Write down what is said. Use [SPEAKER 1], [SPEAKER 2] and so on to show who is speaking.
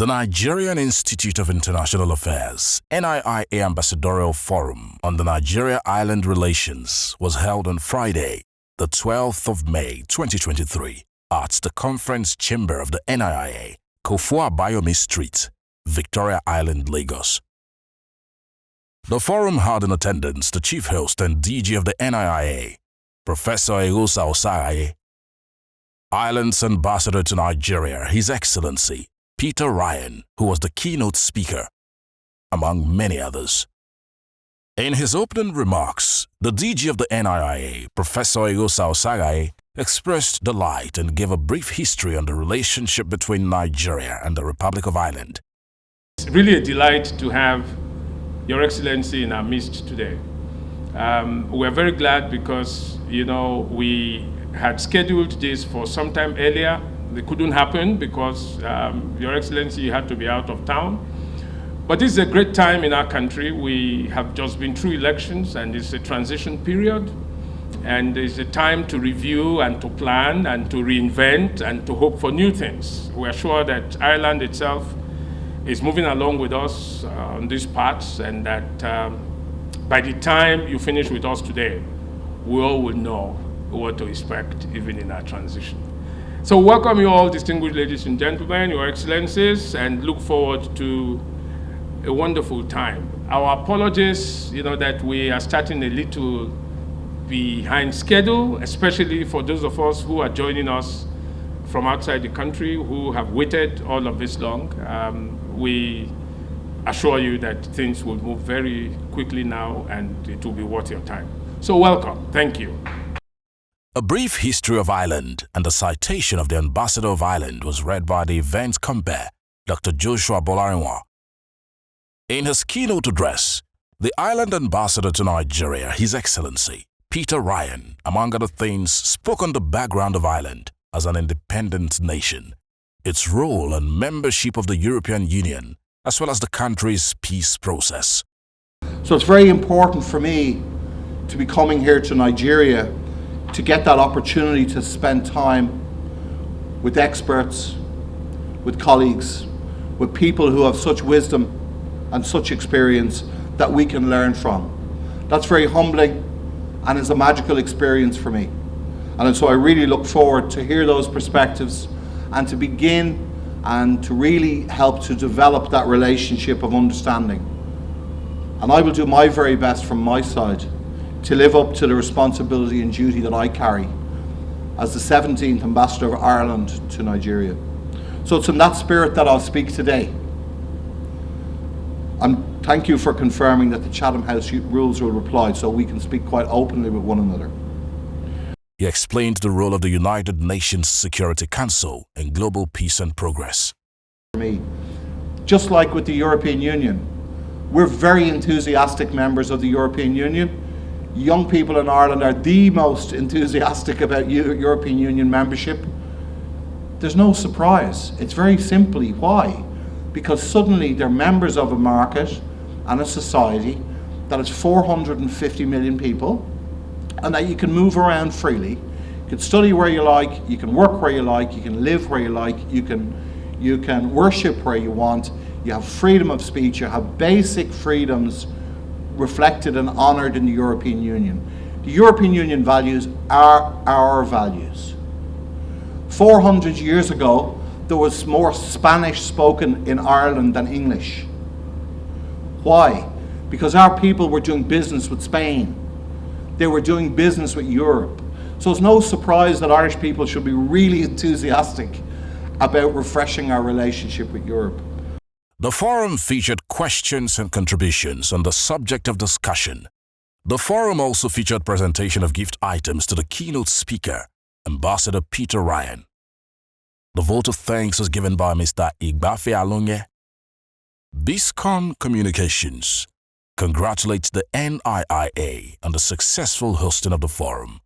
[SPEAKER 1] The Nigerian Institute of International Affairs (NIIA) Ambassadorial Forum on the Nigeria-Island Relations was held on Friday, the 12th of May 2023 at the Conference Chamber of the NIIA, Kofu Abayomi Street, Victoria Island, Lagos. The forum had in attendance the chief host and DG of the NIIA, Professor Egosa Osagaye, Island's Ambassador to Nigeria, His Excellency Peter Ryan, who was the keynote speaker, among many others. In his opening remarks, the DG of the NIIA, Professor Egosa Osagaye, expressed delight and gave a brief history on the relationship between Nigeria and the Republic of Ireland.
[SPEAKER 2] It's really a delight to have Your Excellency in our midst today. We're very glad because, we had scheduled this for some time earlier. It couldn't happen because Your Excellency had to be out of town. But this is a great time in our country. We have just been through elections and it's a transition period. And it's a time to review and to plan and to reinvent and to hope for new things. We're sure that Ireland itself is moving along with us on these paths, and that by the time you finish with us today, we all will know what to expect even in our transition. So welcome you all, distinguished ladies and gentlemen, Your Excellencies, and look forward to a wonderful time. Our apologies, that we are starting a little behind schedule, especially for those of us who are joining us from outside the country who have waited all of this long. We assure you that things will move very quickly now and it will be worth your time. So welcome. Thank you.
[SPEAKER 1] A brief history of Ireland and the citation of the Ambassador of Ireland was read by the event compere, Dr. Joshua Bolarinwa. In his keynote address, the Ireland Ambassador to Nigeria, His Excellency Peter Ryan, among other things, spoke on the background of Ireland as an independent nation, its role and membership of the European Union, as well as the country's peace process.
[SPEAKER 3] So it's very important for me to be coming here to Nigeria to get that opportunity to spend time with experts, with colleagues, with people who have such wisdom and such experience that we can learn from. That's very humbling and is a magical experience for me. And so I really look forward to hear those perspectives and to begin and to really help to develop that relationship of understanding. And I will do my very best from my side to live up to the responsibility and duty that I carry as the 17th Ambassador of Ireland to Nigeria. So it's in that spirit that I'll speak today. And thank you for confirming that the Chatham House rules will apply so we can speak quite openly with one another.
[SPEAKER 1] He explained the role of the United Nations Security Council in global peace and progress.
[SPEAKER 3] For me, just like with the European Union, we're very enthusiastic members of the European Union. Young people in Ireland are the most enthusiastic about European Union membership. There's no surprise. It's very simply why? Because suddenly they're members of a market and a society that is 450 million people, and that you can move around freely. You can study where you like, you can work where you like, you can live where you like, you can worship where you want, you have freedom of speech, you have basic freedoms reflected and honoured in the European Union. The European Union values are our values. 400 years ago, there was more Spanish spoken in Ireland than English. Why? Because our people were doing business with Spain. They were doing business with Europe. So it's no surprise that Irish people should be really enthusiastic about refreshing our relationship with Europe.
[SPEAKER 1] The forum featured questions and contributions on the subject of discussion. The forum also featured presentation of gift items to the keynote speaker, Ambassador Peter Ryan. The vote of thanks was given by Mr. Igbafe Alonge. Biscom Communications congratulates the NIIA on the successful hosting of the forum.